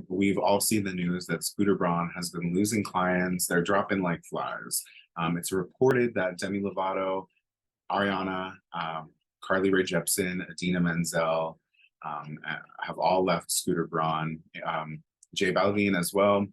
We've all seen the news that Scooter Braun has been losing clients. They're dropping like flies. It's reported that Demi Lovato, Ariana, Carly Rae Jepsen, Adina Menzel have all left Scooter Braun. J Balvin as well.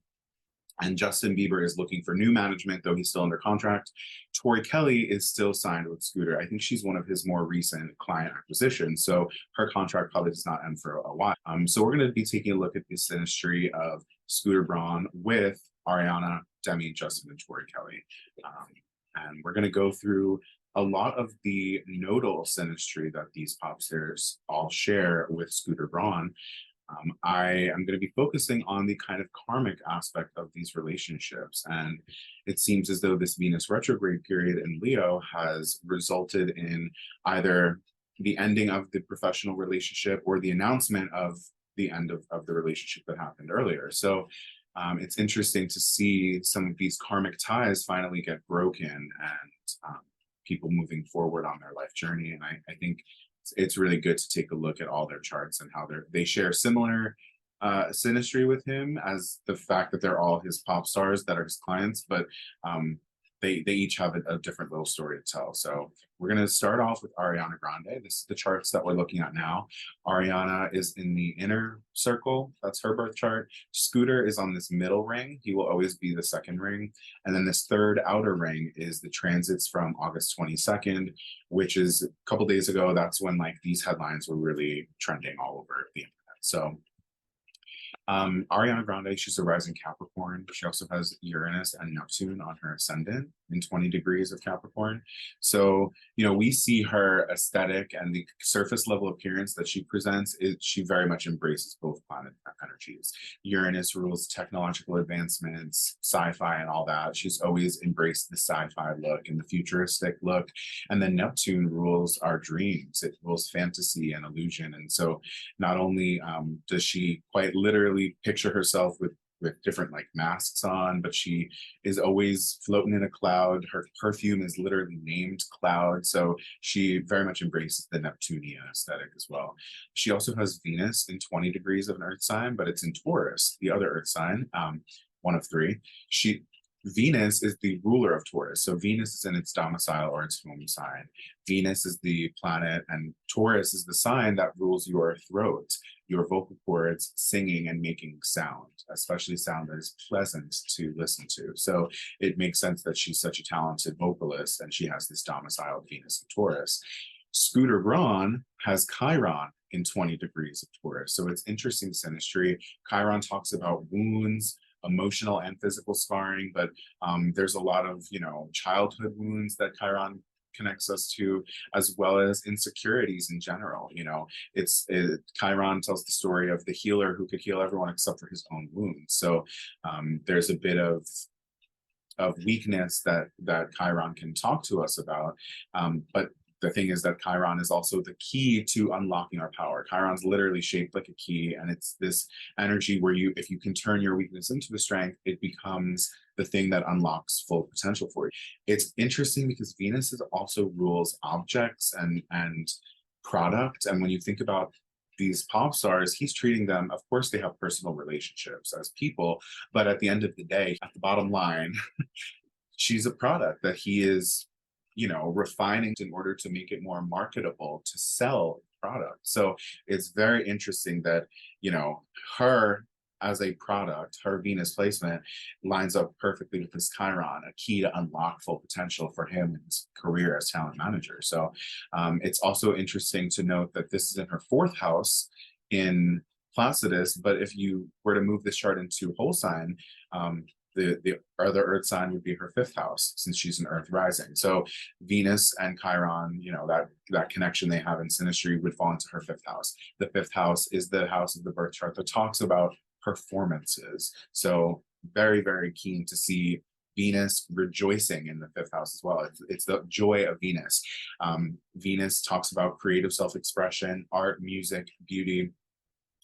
And Justin Bieber is looking for new management, though he's still under contract. Tori Kelly is still signed with Scooter. I think she's one of his more recent client acquisitions. So her contract probably does not end for a while. So we're going to be taking a look at the synastry of Scooter Braun with Ariana, Demi, Justin, and Tori Kelly. And we're going to go through a lot of the nodal synastry that these pop stars all share with Scooter Braun. I am going to be focusing on the kind of karmic aspect of these relationships. And it seems as though this Venus retrograde period in Leo has resulted in either the ending of the professional relationship or the announcement of the end of the relationship that happened earlier. So it's interesting to see some of these karmic ties finally get broken and people moving forward on their life journey. And I think it's really good to take a look at all their charts and how they share similar synastry with him, as the fact that they're all his pop stars that are his clients, but they each have a different little story to tell. So we're going to start off with Ariana Grande. This is the charts that we're looking at now. Ariana is in the inner circle. That's her birth chart. Scooter is on this middle ring. He will always be the second ring. And then this third outer ring is the transits from August 22nd, which is a couple days ago. That's when like these headlines were really trending all over the internet. So Ariana Grande, she's a rising Capricorn. She also has Uranus and Neptune on her ascendant in 20 degrees of Capricorn. So, we see her aesthetic and the surface level appearance that she presents. She very much embraces both planet energies. Uranus rules technological advancements, sci-fi and all that. She's always embraced the sci-fi look and the futuristic look. And then Neptune rules our dreams. It rules fantasy and illusion. And so not only does she quite literally picture herself with different like masks on, but she is always floating in a cloud. Her perfume is literally named Cloud. So she very much embraces the Neptunian aesthetic as well. She also has Venus in 20 degrees of an earth sign, but it's in Taurus, the other earth sign, one of three. Venus is the ruler of Taurus. So Venus is in its domicile or its home sign. Venus is the planet, and Taurus is the sign that rules your throat, your vocal cords, singing and making sound, especially sound that is pleasant to listen to. So it makes sense that she's such a talented vocalist and she has this domiciled Venus in Taurus. Scooter Braun has Chiron in 20 degrees of Taurus. So it's interesting synastry. Chiron talks about wounds, emotional and physical scarring, but there's a lot of childhood wounds that Chiron connects us to, as well as insecurities in general. Chiron tells the story of the healer who could heal everyone except for his own wounds. So there's a bit of weakness that Chiron can talk to us about, but the thing is that Chiron is also the key to unlocking our power. Chiron's literally shaped like a key, and it's this energy where if you can turn your weakness into a strength, it becomes the thing that unlocks full potential for you. It's interesting because Venus also rules objects and product. And when you think about these pop stars, he's treating them, of course, they have personal relationships as people, but at the end of the day, at the bottom line, she's a product that he is refining in order to make it more marketable to sell product. So it's very interesting that, her as a product, her Venus placement lines up perfectly with this Chiron, a key to unlock full potential for him in his career as talent manager. So it's also interesting to note that this is in her fourth house in Placidus, but if you were to move this chart into whole sign, the other earth sign would be her fifth house, since she's an earth rising. So Venus and Chiron, that connection they have in synastry would fall into her fifth house. The fifth house is the house of the birth chart that talks about performances. So very, very keen to see Venus rejoicing in the fifth house as well. It's the joy of Venus. Venus talks about creative self-expression, art, music, beauty.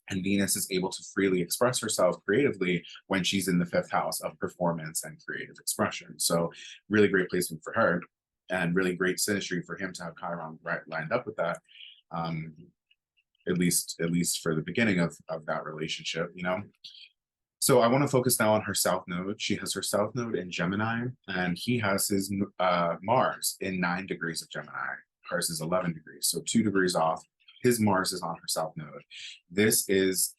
And Venus is able to freely express herself creatively when she's in the fifth house of performance and creative expression. So really great placement for her, and really great synastry for him to have Chiron lined up with that. at least for the beginning of that relationship, you know. So I want to focus now on her south node. She has her south node in Gemini, and he has his Mars in 9 degrees of Gemini. Hers is 11 degrees, so 2 degrees off. His Mars is on her south node. This is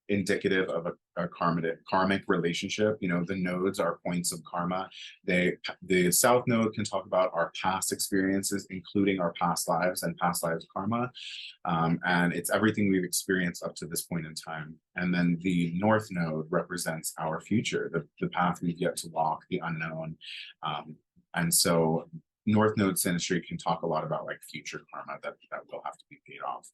indicative of a karmic relationship. You know, the nodes are points of karma. The south node can talk about our past experiences, including our past lives and past lives karma. And it's everything we've experienced up to this point in time. And then the north node represents our future, the path we've yet to walk, the unknown. And so north node synastry can talk a lot about like future karma that will have to be paid off.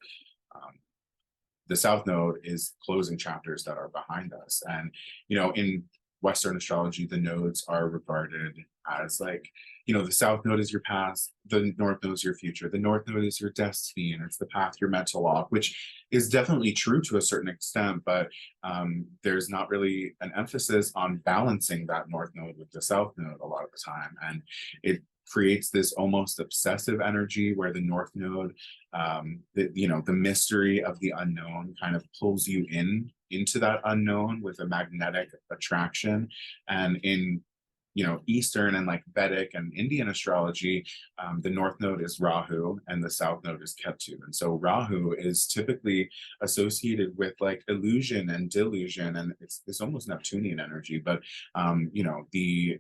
The south node is closing chapters that are behind us. And, you know, in Western astrology, the nodes are regarded as like, you know, the south node is your past, the north node is your future, the north node is your destiny, and it's the path you're meant to walk, which is definitely true to a certain extent, but there's not really an emphasis on balancing that north node with the south node a lot of the time. And it creates this almost obsessive energy where the north node, the mystery of the unknown kind of pulls you into that unknown with a magnetic attraction. And in, you know, Eastern and like Vedic and Indian astrology, the north node is Rahu and the south node is Ketu. And so Rahu is typically associated with like illusion and delusion, and it's almost Neptunian energy, but you know, the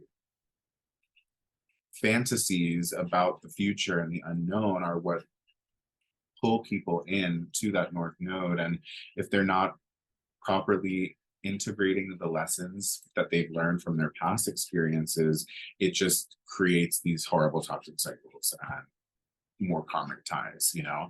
fantasies about the future and the unknown are what pull people in to that north node. And if they're not properly integrating the lessons that they've learned from their past experiences, it just creates these horrible toxic cycles and more karmic ties. You know,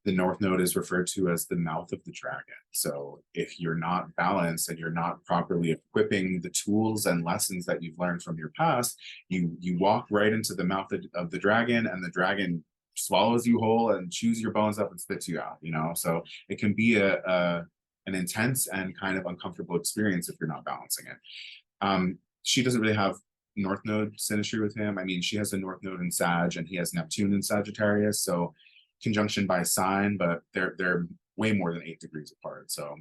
the north node is referred to as the mouth of the dragon. So if you're not balanced and you're not properly equipping the tools and lessons that you've learned from your past, you walk right into the mouth of the dragon, and the dragon swallows you whole and chews your bones up and spits you out, you know. So it can be an intense and kind of uncomfortable experience if you're not balancing it. She doesn't really have north node synastry with him. I mean, she has a north node in Sag and he has Neptune in Sagittarius, so conjunction by sign, but they're way more than 8 degrees apart. So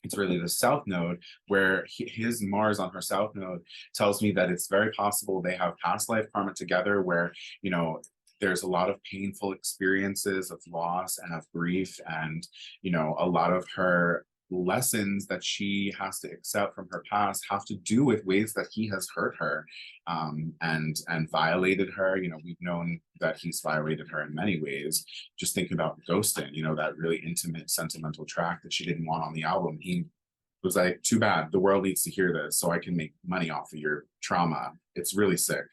it's really the south node where his Mars on her south node tells me that it's very possible they have past life karma together, where, you know, there's a lot of painful experiences of loss and of grief, and, you know, a lot of her lessons that she has to accept from her past have to do with ways that he has hurt her and violated her. You know, we've known that he's violated her in many ways. Just thinking about ghosting, you know, that really intimate sentimental track that she didn't want on the album. He was like, too bad, the world needs to hear this so I can make money off of your trauma. It's really sick.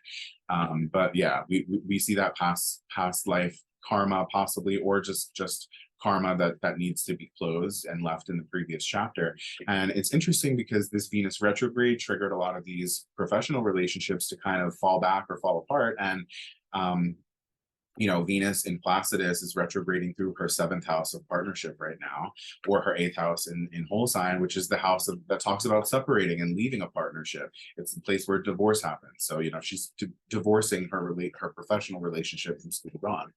But yeah, we see that past life karma possibly, or just karma that needs to be closed and left in the previous chapter. And it's interesting because this Venus retrograde triggered a lot of these professional relationships to kind of fall back or fall apart. And you know, Venus in Placidus is retrograding through her 7th house of partnership right now, or her 8th house in whole sign, which is the house that talks about separating and leaving a partnership. It's the place where divorce happens. So, you know, she's divorcing her professional relationship from Scooter Braun.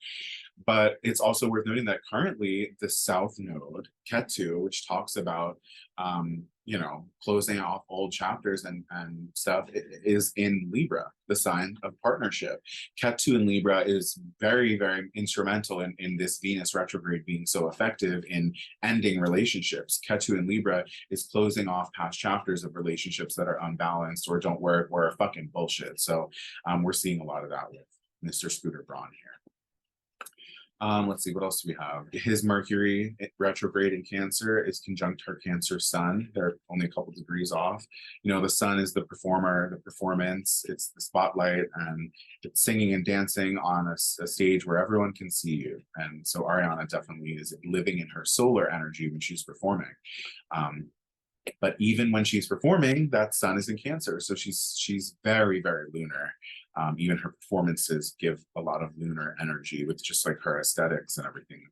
But it's also worth noting that currently the south node, Ketu, which talks about, you know, closing off old chapters and stuff, is in Libra, the sign of partnership. Ketu in Libra is very, very instrumental in this Venus retrograde being so effective in ending relationships. Ketu in Libra is closing off past chapters of relationships that are unbalanced or don't work or are fucking bullshit. So we're seeing a lot of that with Mr. Scooter Braun here. Let's see, what else do we have? His Mercury retrograde in Cancer is conjunct her Cancer sun. They're only a couple degrees off. You know, the sun is the performer, the performance, it's the spotlight, and it's singing and dancing on a stage where everyone can see you. And so Ariana definitely is living in her solar energy when she's performing. But even when she's performing, that sun is in Cancer. So she's very, very lunar. Even her performances give a lot of lunar energy with just like her aesthetics and everything,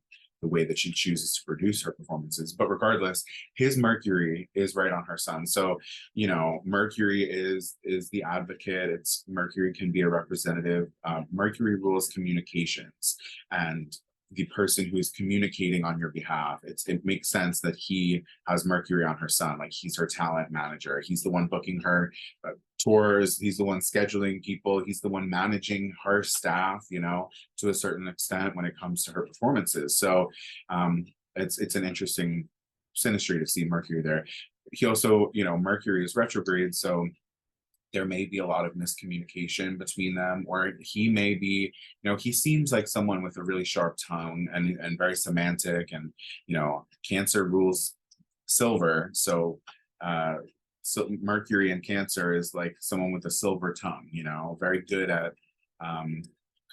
the way that she chooses to produce her performances. But regardless, his Mercury is right on her sun. So, you know, Mercury is the advocate. Mercury can be a representative. Mercury rules communications. And the person who is communicating on your behalf. It makes sense that he has Mercury on her sun, like he's her talent manager. He's the one booking her tours. He's the one scheduling people. He's the one managing her staff, you know, to a certain extent when it comes to her performances. So it's an interesting synastry to see Mercury there. He also, you know, Mercury is retrograde, so there may be a lot of miscommunication between them, or he may be, you know, he seems like someone with a really sharp tongue and very semantic, and, you know, Cancer rules silver. So, so Mercury in Cancer is like someone with a silver tongue, you know, very good at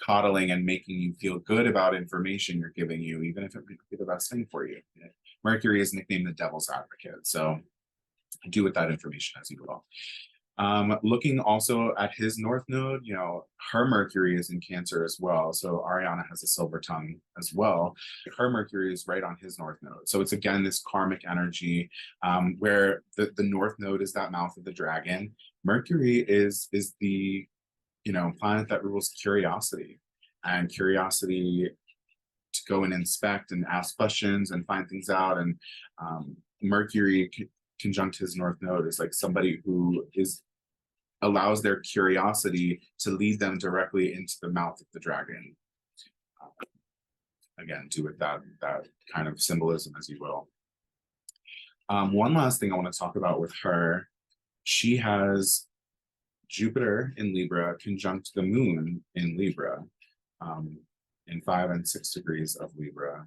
coddling and making you feel good about information you're giving you, even if it might be the best thing for you. Mercury is nicknamed the devil's advocate. So do with that information as you will. Looking also at his North Node, you know, her Mercury is in Cancer as well. So Ariana has a silver tongue as well. Her Mercury is right on his North Node. So it's again this karmic energy where the North Node is that mouth of the dragon. Mercury is the, you know, planet that rules curiosity, and curiosity to go and inspect and ask questions and find things out. And Mercury conjunct his North Node is like somebody who allows their curiosity to lead them directly into the mouth of the dragon. Again, do with that kind of symbolism as you will. One last thing I want to talk about with her, she has Jupiter in Libra conjunct the moon in Libra, in 5 and 6 degrees of Libra,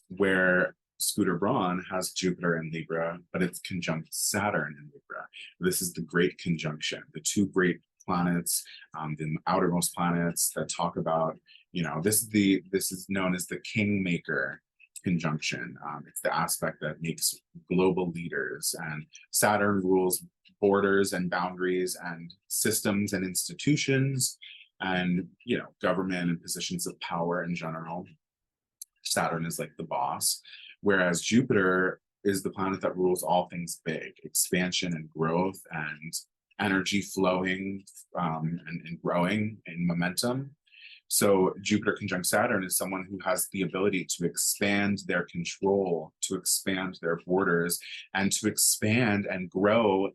where Scooter Braun has Jupiter in Libra, but it's conjunct Saturn in Libra. This is the great conjunction, the two great planets, the outermost planets that talk about, you know, this is known as the kingmaker conjunction. It's the aspect that makes global leaders, and Saturn rules borders and boundaries and systems and institutions and, you know, government and positions of power in general. Saturn is like the boss, whereas Jupiter is the planet that rules all things big, expansion and growth and energy flowing and growing in momentum. So Jupiter conjunct Saturn is someone who has the ability to expand their control, to expand their borders, and to expand and grow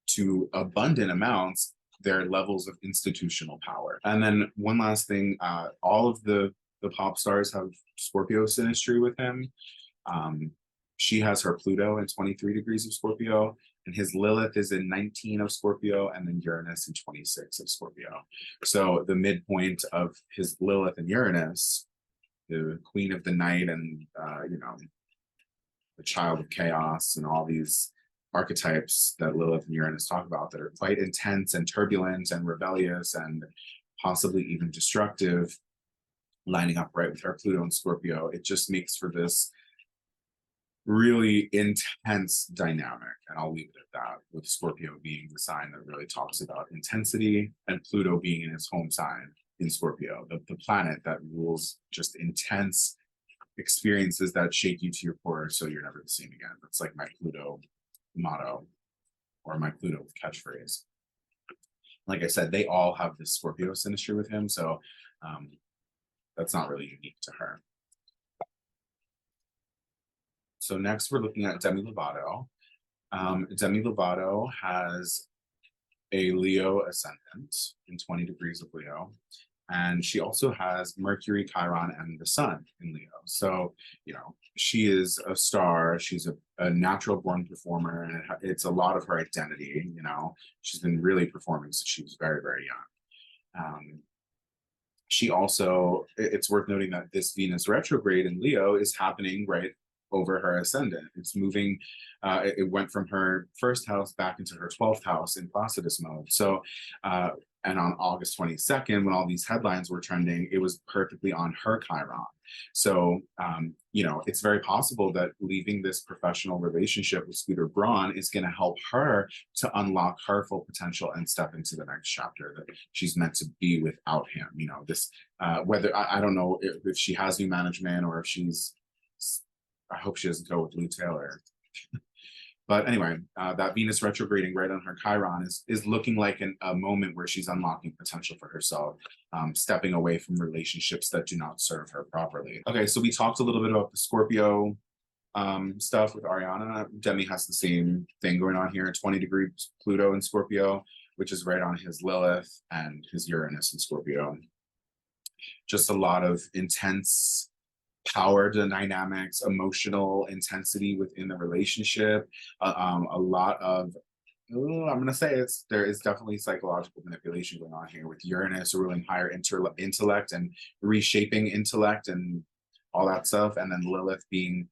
to abundant amounts their levels of institutional power. And then one last thing, all of the pop stars have Scorpio synastry with him. She has her Pluto in 23 degrees of Scorpio, and his Lilith is in 19 of Scorpio, and then Uranus in 26 of Scorpio. So the midpoint of his Lilith and Uranus, the queen of the night and, you know, the child of chaos and all these archetypes that Lilith and Uranus talk about that are quite intense and turbulent and rebellious and possibly even destructive, lining up right with her Pluto and Scorpio, it just makes for this really intense dynamic. And I'll leave it at that, with Scorpio being the sign that really talks about intensity and Pluto being in his home sign in Scorpio, the planet that rules just intense experiences that shake you to your core so you're never the same again. That's like my Pluto motto, or my Pluto catchphrase. Like I said, they all have this Scorpio synastry with him, so that's not really unique to her. So next we're looking at Demi Lovato. Demi Lovato has a Leo ascendant in 20 degrees of Leo. And she also has Mercury, Chiron, and the sun in Leo. So, you know, she is a star. She's a natural born performer, and it's a lot of her identity. You know, she's been really performing since she was very, very young. She also, it's worth noting that this Venus retrograde in Leo is happening right over her ascendant. It's moving, it went from her first house back into her 12th house in Placidus mode. So, and on August 22nd, when all these headlines were trending, it was perfectly on her Chiron. So, you know, it's very possible that leaving this professional relationship with Scooter Braun is going to help her to unlock her full potential and step into the next chapter that she's meant to be without him. You know, this, whether, I don't know if she has new management or if she's, I hope she doesn't go with Lou Taylor. But anyway, that Venus retrograding right on her Chiron is looking like a moment where she's unlocking potential for herself, stepping away from relationships that do not serve her properly. Okay, so we talked a little bit about the Scorpio stuff with Ariana. Demi has the same thing going on here, 20 degrees Pluto in Scorpio, which is right on his Lilith and his Uranus in Scorpio. Just a lot of intense power dynamics, emotional intensity within the relationship, a lot of I'm going to say there is definitely psychological manipulation going on here with Uranus ruling higher intellect and reshaping intellect and all that stuff, and then Lilith being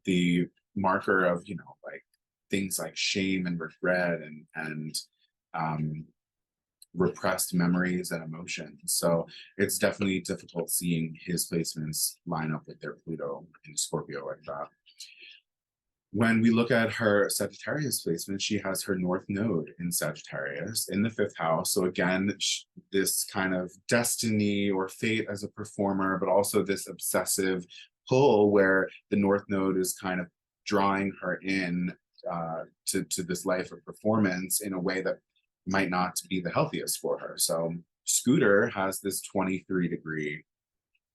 the marker of like things like shame and regret and repressed memories and emotions. So it's definitely difficult seeing his placements line up with their Pluto in Scorpio like that. When we look at her Sagittarius placement, she has her North Node in Sagittarius in the 5th house. So again, this kind of destiny or fate as a performer, but also this obsessive pull where the North Node is kind of drawing her in to this life of performance in a way that might not be the healthiest for her. So Scooter has this 23-degree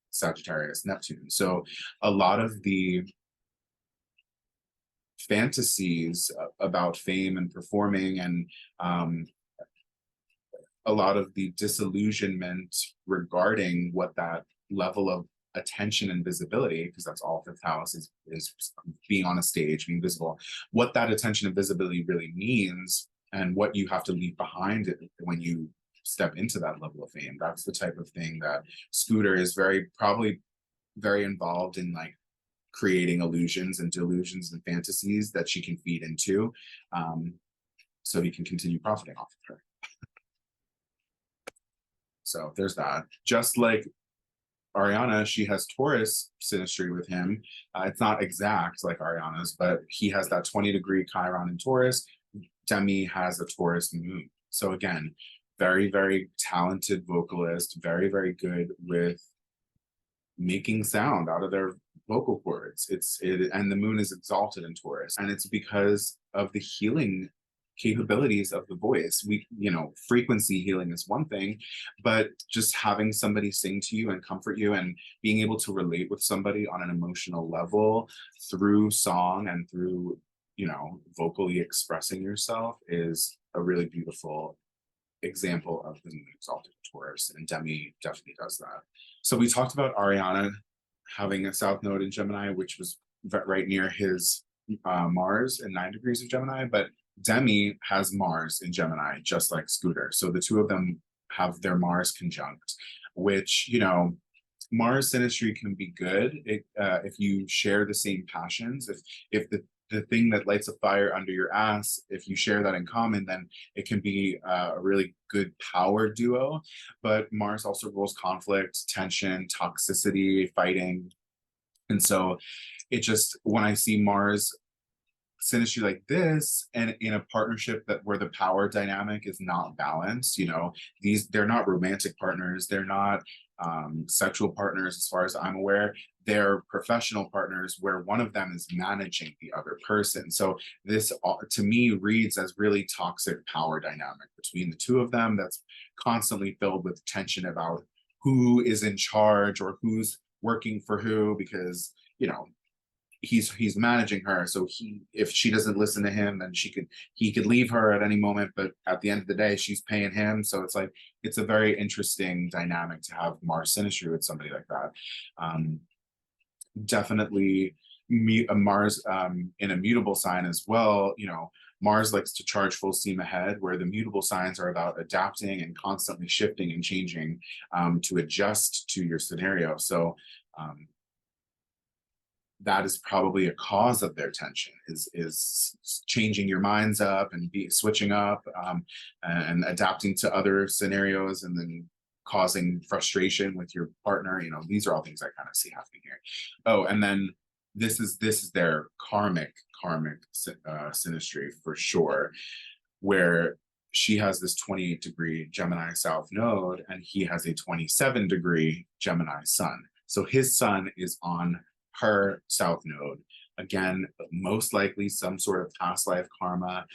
Sagittarius Neptune. So a lot of the fantasies about fame and performing and a lot of the disillusionment regarding what that level of attention and visibility, because that's all 5th house is being on a stage, being visible, what that attention and visibility really means and what you have to leave behind when you step into that level of fame. That's the type of thing that Scooter is probably very involved in, like creating illusions and delusions and fantasies that she can feed into, so he can continue profiting off of her. So there's that. Just like Ariana, she has Taurus synastry with him. It's not exact like Ariana's, but he has that 20-degree Chiron in Taurus. Demi has a Taurus moon. So again, very, very talented vocalist, very, very good with making sound out of their vocal cords. And the moon is exalted in Taurus, and it's because of the healing capabilities of the voice. Frequency healing is one thing, but just having somebody sing to you and comfort you and being able to relate with somebody on an emotional level through song and through vocally expressing yourself is a really beautiful example of the moon exalted Taurus, and Demi definitely does that. So we talked about Ariana having a South Node in Gemini, which was right near his Mars in 9 degrees of Gemini, but Demi has Mars in Gemini, just like Scooter. So the two of them have their Mars conjunct, which, Mars synastry can be good if you share the same passions. If the thing that lights a fire under your ass, if you share that in common, then it can be a really good power duo. But Mars also rules conflict, tension, toxicity, fighting. And so when I see Mars synastry like this and in a partnership where the power dynamic is not balanced, they're not romantic partners, they're not sexual partners as far as I'm aware. They're professional partners where one of them is managing the other person. So this to me reads as really toxic power dynamic between the two of them that's constantly filled with tension about who is in charge or who's working for who, because he's managing her. So if she doesn't listen to him, then he could leave her at any moment, but at the end of the day she's paying him. So it's a very interesting dynamic to have Mars synastry with somebody like that. Definitely Mars in a mutable sign as well. Mars likes to charge full steam ahead, where the mutable signs are about adapting and constantly shifting and changing to adjust to your scenario. So that is probably a cause of their tension, is changing your minds up and switching up and adapting to other scenarios, and then causing frustration with your partner. These are all things I kind of see happening here. Oh, and then this is their karmic synastry for sure, where she has this 28-degree Gemini South Node, and he has a 27-degree Gemini Sun. So his Sun is on her South Node. Again, most likely some sort of past life karma.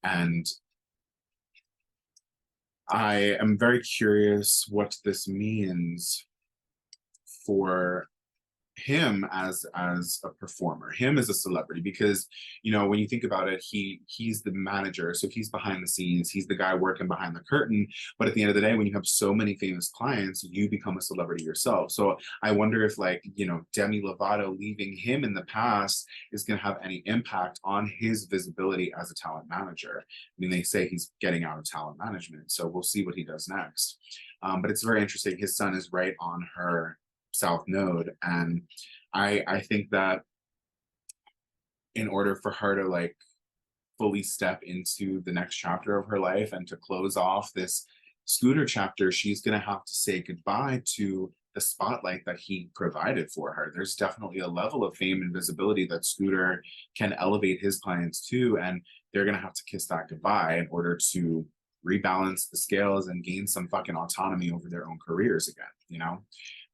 And I am very curious what this means for him as a performer, him as a celebrity, because when you think about it, he's the manager, so he's behind the scenes, he's the guy working behind the curtain. But at the end of the day, when you have so many famous clients, you become a celebrity yourself. So I wonder if, like, Demi Lovato leaving him in the past is going to have any impact on his visibility as a talent manager. I mean, they say he's getting out of talent management, so we'll see what he does next. But it's very interesting. His son is right on her south node, and I think that in order for her to like fully step into the next chapter of her life and to close off this Scooter chapter, she's going to have to say goodbye to the spotlight that he provided for her. There's definitely a level of fame and visibility that Scooter can elevate his clients to, and they're going to have to kiss that goodbye in order to rebalance the scales and gain some fucking autonomy over their own careers again.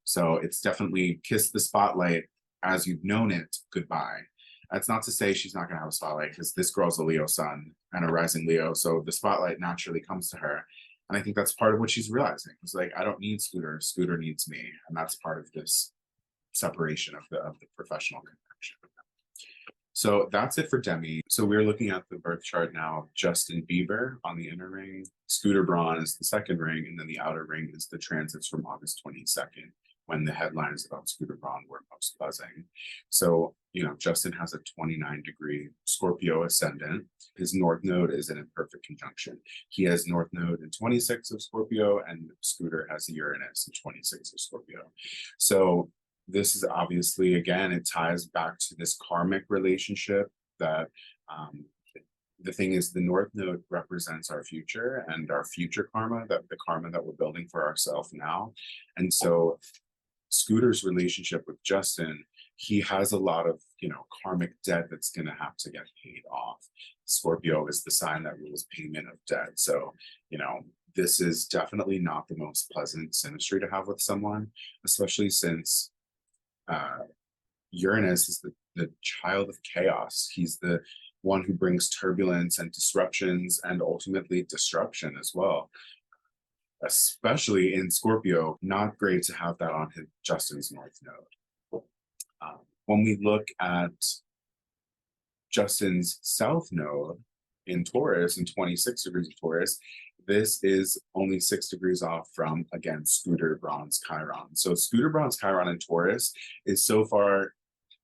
So it's definitely kiss the spotlight as you've known it goodbye. That's not to say she's not going to have a spotlight, because this girl's a Leo sun and a rising Leo. So the spotlight naturally comes to her. And I think that's part of what she's realizing. It's like, I don't need Scooter. Scooter needs me. And that's part of this separation of the professional connection. So that's it for Demi. So we're looking at the birth chart now of Justin Bieber on the inner ring. Scooter Braun is the second ring. And then the outer ring is the transits from August 22nd. When the headlines about Scooter Braun were most buzzing. So, Justin has a 29-degree Scorpio ascendant. His North Node is in a perfect conjunction. He has North Node in 26 of Scorpio, and Scooter has Uranus in 26 of Scorpio. So this is obviously, again, it ties back to this karmic relationship that the thing is, the North Node represents our future and our future karma, that the karma that we're building for ourselves now. And so Scooter's relationship with Justin, he has a lot of, karmic debt that's going to have to get paid off. Scorpio is the sign that rules payment of debt. So, this is definitely not the most pleasant synastry to have with someone, especially since Uranus is the child of chaos. He's the one who brings turbulence and disruptions and ultimately disruption as well. Especially in Scorpio, not great to have that on Justin's North Node. When we look at Justin's South Node in Taurus, in 26 degrees of Taurus, this is only 6 degrees off from, again, Scooter Braun's Chiron. So Scooter Braun's Chiron in Taurus is so far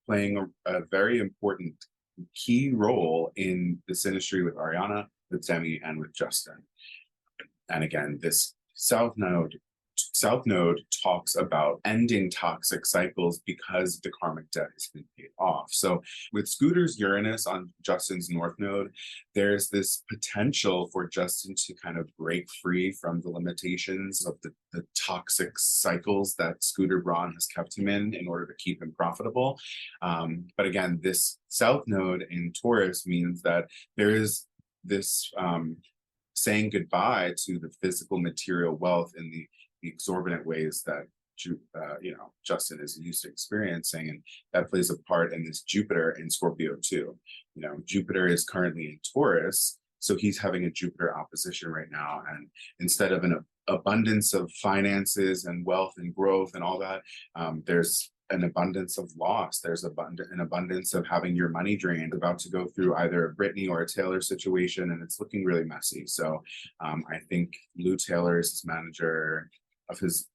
playing a very important key role in the synastry with Ariana, with Demi, and with Justin. And again, this South Node talks about ending toxic cycles because the karmic debt has been paid off. So with Scooter's Uranus on Justin's North Node, there's this potential for Justin to kind of break free from the limitations of the toxic cycles that Scooter Braun has kept him in order to keep him profitable. But again, this South Node in Taurus means that there is this saying goodbye to the physical material wealth in the exorbitant ways that Justin is used to experiencing, and that plays a part in this Jupiter in Scorpio too. Jupiter is currently in Taurus, so he's having a Jupiter opposition right now, and instead of an abundance of finances and wealth and growth and all that, there's an abundance of loss. There's an abundance of having your money drained, about to go through either a Britney or a Taylor situation, and it's looking really messy. So I think Lou Taylor is his manager of his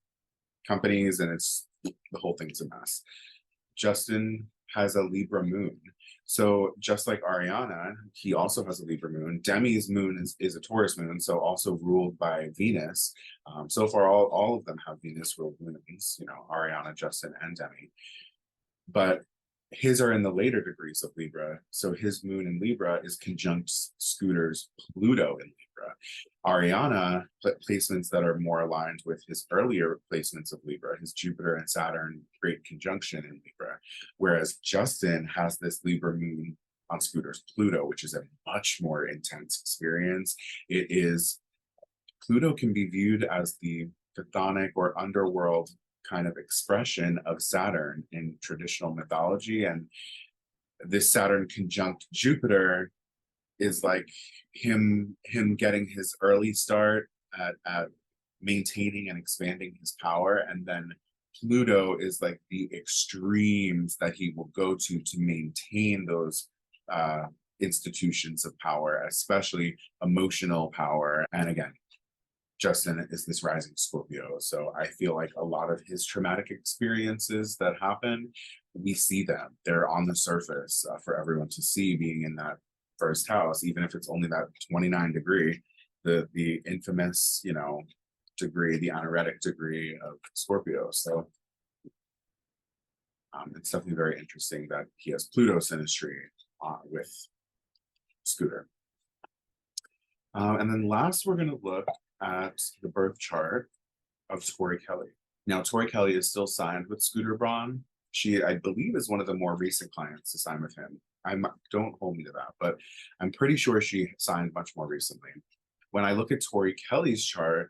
companies, and the whole thing's a mess. Justin has a Libra moon. So just like Ariana, he also has a Libra moon. Demi's moon is a Taurus moon, so also ruled by Venus. So far, all of them have Venus ruled moons, Ariana, Justin, and Demi. But his are in the later degrees of Libra. So his moon in Libra is conjunct Scooter's Pluto in Libra. Ariana placements that are more aligned with his earlier placements of Libra, his Jupiter and Saturn great conjunction in Libra. Whereas Justin has this Libra moon on Scooter's Pluto, which is a much more intense experience. Pluto can be viewed as the chthonic or underworld kind of expression of Saturn in traditional mythology. And this Saturn conjunct Jupiter is like him getting his early start at maintaining and expanding his power, and then Pluto is like the extremes that he will go to maintain those institutions of power, especially emotional power. And again, Justin is this rising Scorpio, so I feel like a lot of his traumatic experiences that happen, we see them. They're on the surface for everyone to see, being in that first house, even if it's only that 29 degree, the infamous, you know, degree, the anoretic degree of Scorpio. So it's definitely very interesting that he has Pluto synastry with Scooter. And then last, we're going to look at the birth chart of Tori Kelly. Now, Tori Kelly is still signed with Scooter Braun. She, I believe, is one of the more recent clients to sign with him. Don't hold me to that, but I'm pretty sure she signed much more recently. When I look at Tori Kelly's chart,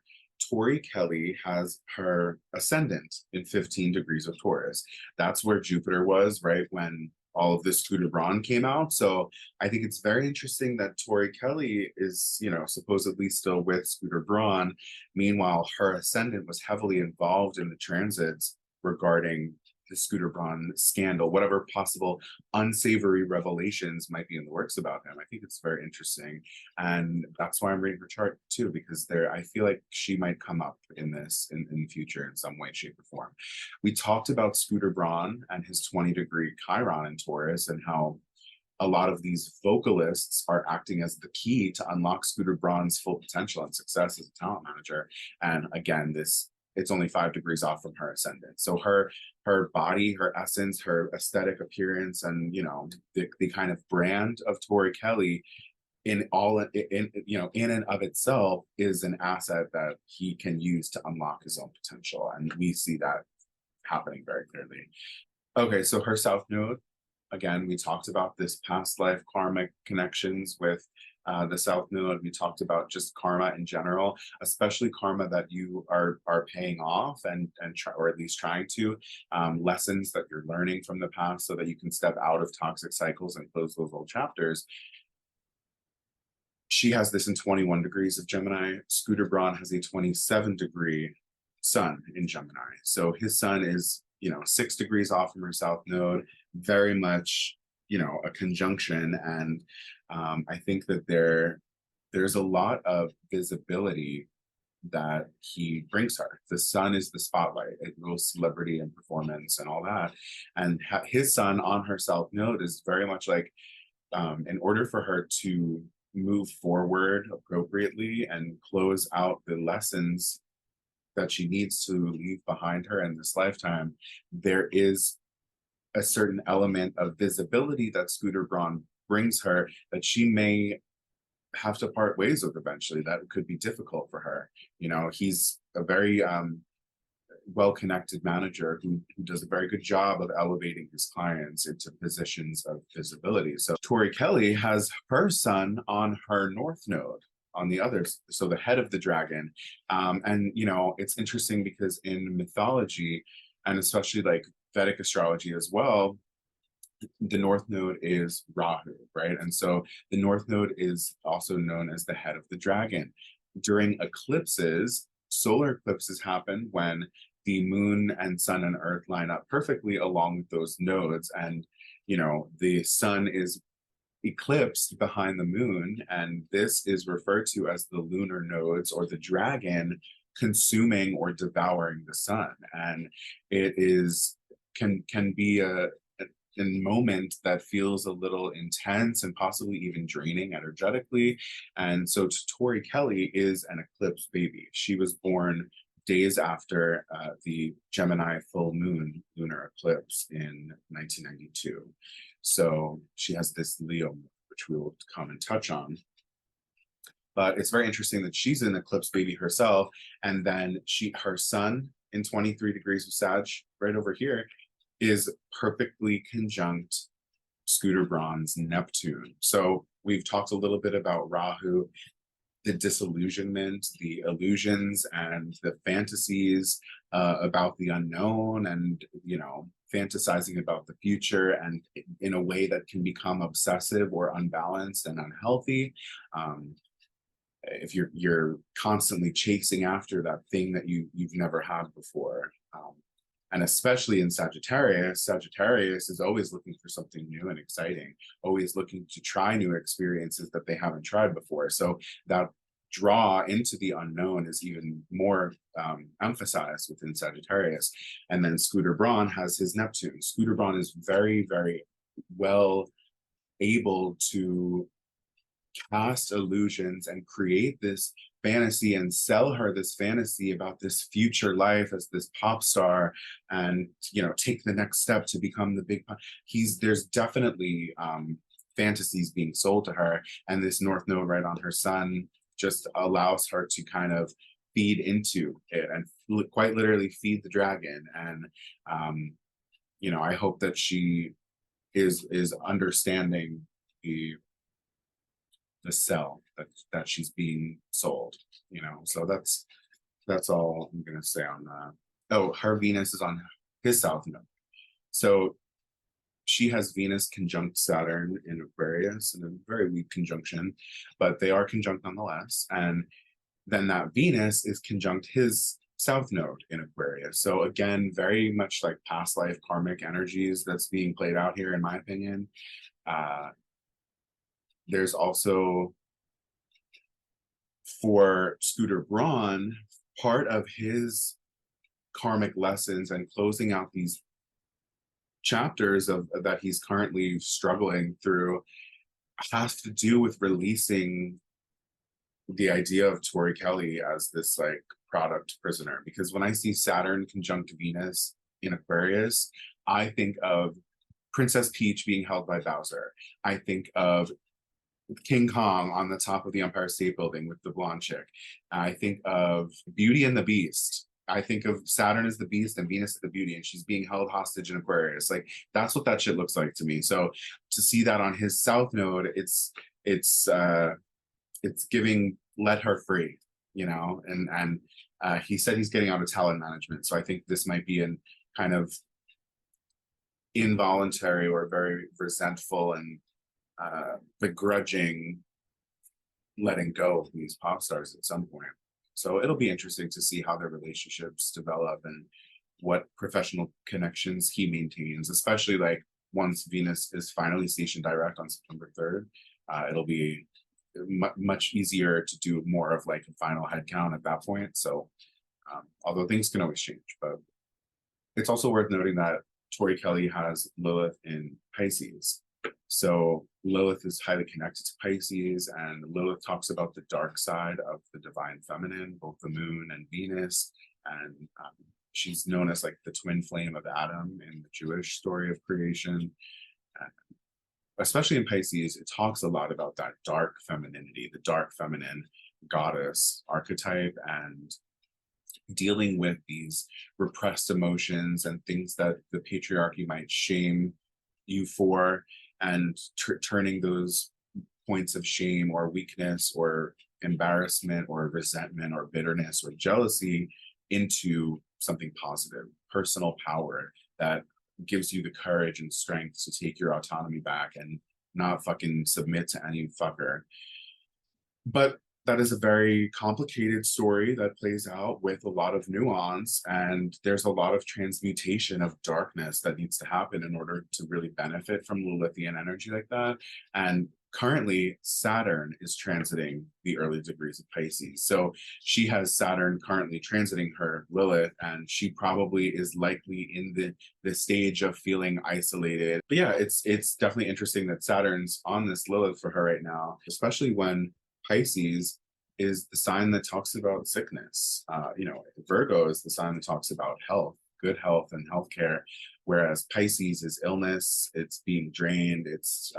Tori Kelly has her ascendant in 15 degrees of Taurus. That's where Jupiter was, right, when all of this Scooter Braun came out. So I think it's very interesting that Tori Kelly is, you know, supposedly still with Scooter Braun. Meanwhile, her ascendant was heavily involved in the transits regarding the Scooter Braun scandal, whatever possible unsavory revelations might be in the works about him. I think it's very interesting. And that's why I'm reading her chart too, because I feel like she might come up in this in the future in some way, shape, or form. We talked about Scooter Braun and his 20-degree Chiron in Taurus, and how a lot of these vocalists are acting as the key to unlock Scooter Braun's full potential and success as a talent manager. And again, it's only 5 degrees off from her ascendant. So her body, her essence, her aesthetic appearance, and, you know, the kind of brand of Tori Kelly in and of itself is an asset that he can use to unlock his own potential. And we see that happening very clearly. Okay, so her South Node, again, we talked about this past life karmic connections with the South Node. We talked about just karma in general, especially karma that you are paying off or at least trying to, lessons that you're learning from the past so that you can step out of toxic cycles and close those old chapters. She has this in 21 degrees of Gemini. Scooter Braun has a 27-degree sun in Gemini. So his sun is, you know, 6 degrees off from her South Node, very much, you know, a conjunction. And I think that there's a lot of visibility that he brings her. The sun is the spotlight. It rules celebrity and performance and all that. And his sun on her South Node is very much like, in order for her to move forward appropriately and close out the lessons that she needs to leave behind her in this lifetime, there is a certain element of visibility that Scooter Braun brings her that she may have to part ways with eventually. That could be difficult for her. You know, he's a very well-connected manager who does a very good job of elevating his clients into positions of visibility. So Tori Kelly has her sun on her North Node on the others, so the head of the dragon. And, you know, it's interesting because in mythology, and especially like Vedic astrology as well, the North Node is Rahu, right? And so the North Node is also known as the head of the dragon. During eclipses, solar eclipses happen when the moon and sun and earth line up perfectly along with those nodes. And, you know, the sun is eclipsed behind the moon, and this is referred to as the lunar nodes, or the dragon consuming or devouring the sun. And it is can be a moment that feels a little intense and possibly even draining energetically. And so Tori Kelly is an eclipse baby. She was born days after the Gemini full moon lunar eclipse in 1992. So she has this Leo, which we will come and touch on. But it's very interesting that she's an eclipse baby herself, and then her sun in 23 degrees of Sag, right over here, is perfectly conjunct Scooter Braun's Neptune. So we've talked a little bit about Rahu the disillusionment, the illusions, and the fantasies about the unknown, and fantasizing about the future, and in a way that can become obsessive or unbalanced and unhealthy. Um, if you're constantly chasing after that thing that you've never had before. And especially in Sagittarius, Sagittarius is always looking for something new and exciting, always looking to try new experiences that they haven't tried before. So that draw into the unknown is even more emphasized within Sagittarius. And then Scooter Braun has his Neptune. Scooter Braun is very, very well able to cast illusions and create this fantasy and sell her this fantasy about this future life as this pop star, and take the next step to become the big there's definitely fantasies being sold to her, and this north node right on her sun just allows her to kind of feed into it and quite literally feed the dragon. And I hope that she is understanding the sell that she's being sold. So that's all I'm gonna say on that. Oh, her Venus is on his south node, so she has Venus conjunct Saturn in Aquarius in a very weak conjunction, but they are conjunct nonetheless. And then that Venus is conjunct his south node in Aquarius. So again, very much like past life karmic energies that's being played out here, in my opinion. There's also, for Scooter Braun, part of his karmic lessons and closing out these chapters of that he's currently struggling through has to do with releasing the idea of Tori Kelly as this like product prisoner. Because when I see Saturn conjunct Venus in Aquarius, I think of Princess Peach being held by Bowser. I think of King Kong on the top of the Empire State Building with the blonde chick. I think of Beauty and the Beast. I think of Saturn as the beast and Venus as the beauty, and she's being held hostage in Aquarius. Like, that's what that shit looks like to me. So to see that on his south node, it's giving let her free, and he said he's getting out of talent management. So I think this might be an kind of involuntary or very resentful and begrudging letting go of these pop stars at some point. So it'll be interesting to see how their relationships develop and what professional connections he maintains, especially like once Venus is finally stationed direct on September 3rd. It'll be much easier to do more of like a final head count at that point. So although things can always change, but it's also worth noting that Tori Kelly has Lilith in Pisces. So Lilith is highly connected to Pisces, and Lilith talks about the dark side of the divine feminine, both the moon and Venus. And she's known as like the twin flame of Adam in the Jewish story of creation. Especially in Pisces, it talks a lot about that dark femininity, the dark feminine goddess archetype, and dealing with these repressed emotions and things that the patriarchy might shame you for, and turning those points of shame or weakness or embarrassment or resentment or bitterness or jealousy into something positive, personal power that gives you the courage and strength to take your autonomy back and not fucking submit to any fucker. But that is a very complicated story that plays out with a lot of nuance, and there's a lot of transmutation of darkness that needs to happen in order to really benefit from Lilithian energy like that. And currently Saturn is transiting the early degrees of Pisces. So she has Saturn currently transiting her Lilith, and she probably is likely in the stage of feeling isolated. But yeah, it's definitely interesting that Saturn's on this Lilith for her right now, especially when Pisces is the sign that talks about sickness. Virgo is the sign that talks about health, good health and healthcare, whereas Pisces is illness, it's being drained, it's,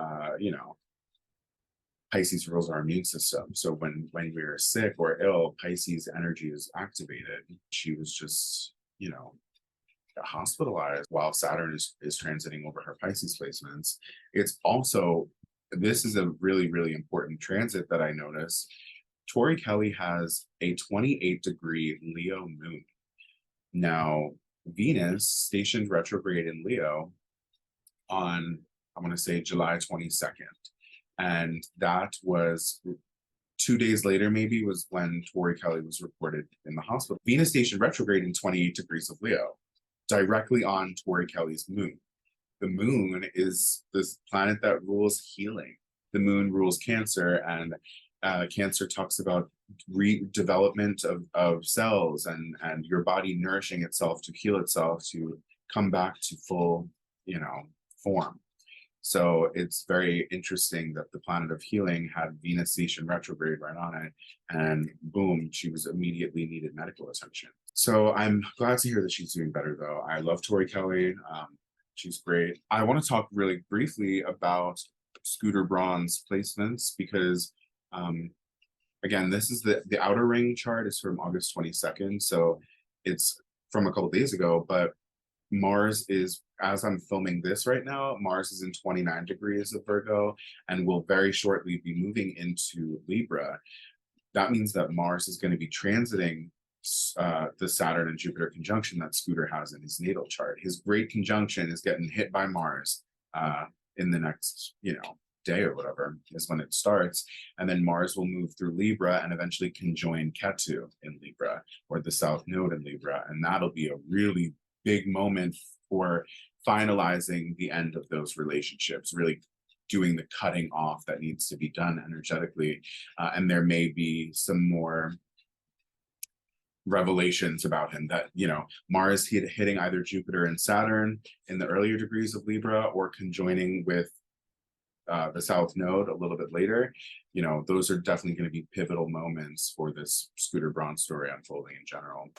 Pisces rules our immune system. So when we're sick or ill, Pisces energy is activated. She was just, hospitalized while Saturn is transiting over her Pisces placements. It's also, this is a really, really important transit that I noticed. Tori Kelly has a 28-degree Leo moon. Now, Venus stationed retrograde in Leo on, I want to say, July 22nd. And that was 2 days later, maybe, was when Tori Kelly was reported in the hospital. Venus stationed retrograde in 28 degrees of Leo, directly on Tori Kelly's moon. The moon is this planet that rules healing. The moon rules Cancer, and Cancer talks about redevelopment of cells and your body nourishing itself to heal itself to come back to full, form. So it's very interesting that the planet of healing had Venus station retrograde right on it, and boom, she was immediately needed medical attention. So I'm glad to hear that she's doing better, though. I love Tori Kelly. She's great. I want to talk really briefly about Scooter Braun's placements because, again, this is the outer ring chart is from August 22nd, so it's from a couple days ago, but Mars is, as I'm filming this right now, Mars is in 29 degrees of Virgo and will very shortly be moving into Libra. That means that Mars is going to be transiting the Saturn and Jupiter conjunction that Scooter has in his natal chart. His great conjunction is getting hit by Mars in the next, day or whatever is when it starts. And then Mars will move through Libra and eventually conjoin Ketu in Libra, or the South Node in Libra. And that'll be a really big moment for finalizing the end of those relationships, really doing the cutting off that needs to be done energetically. And there may be some more revelations about him that, Mars hitting either Jupiter and Saturn in the earlier degrees of Libra or conjoining with the South Node a little bit later. Those are definitely going to be pivotal moments for this Scooter Braun story unfolding in general.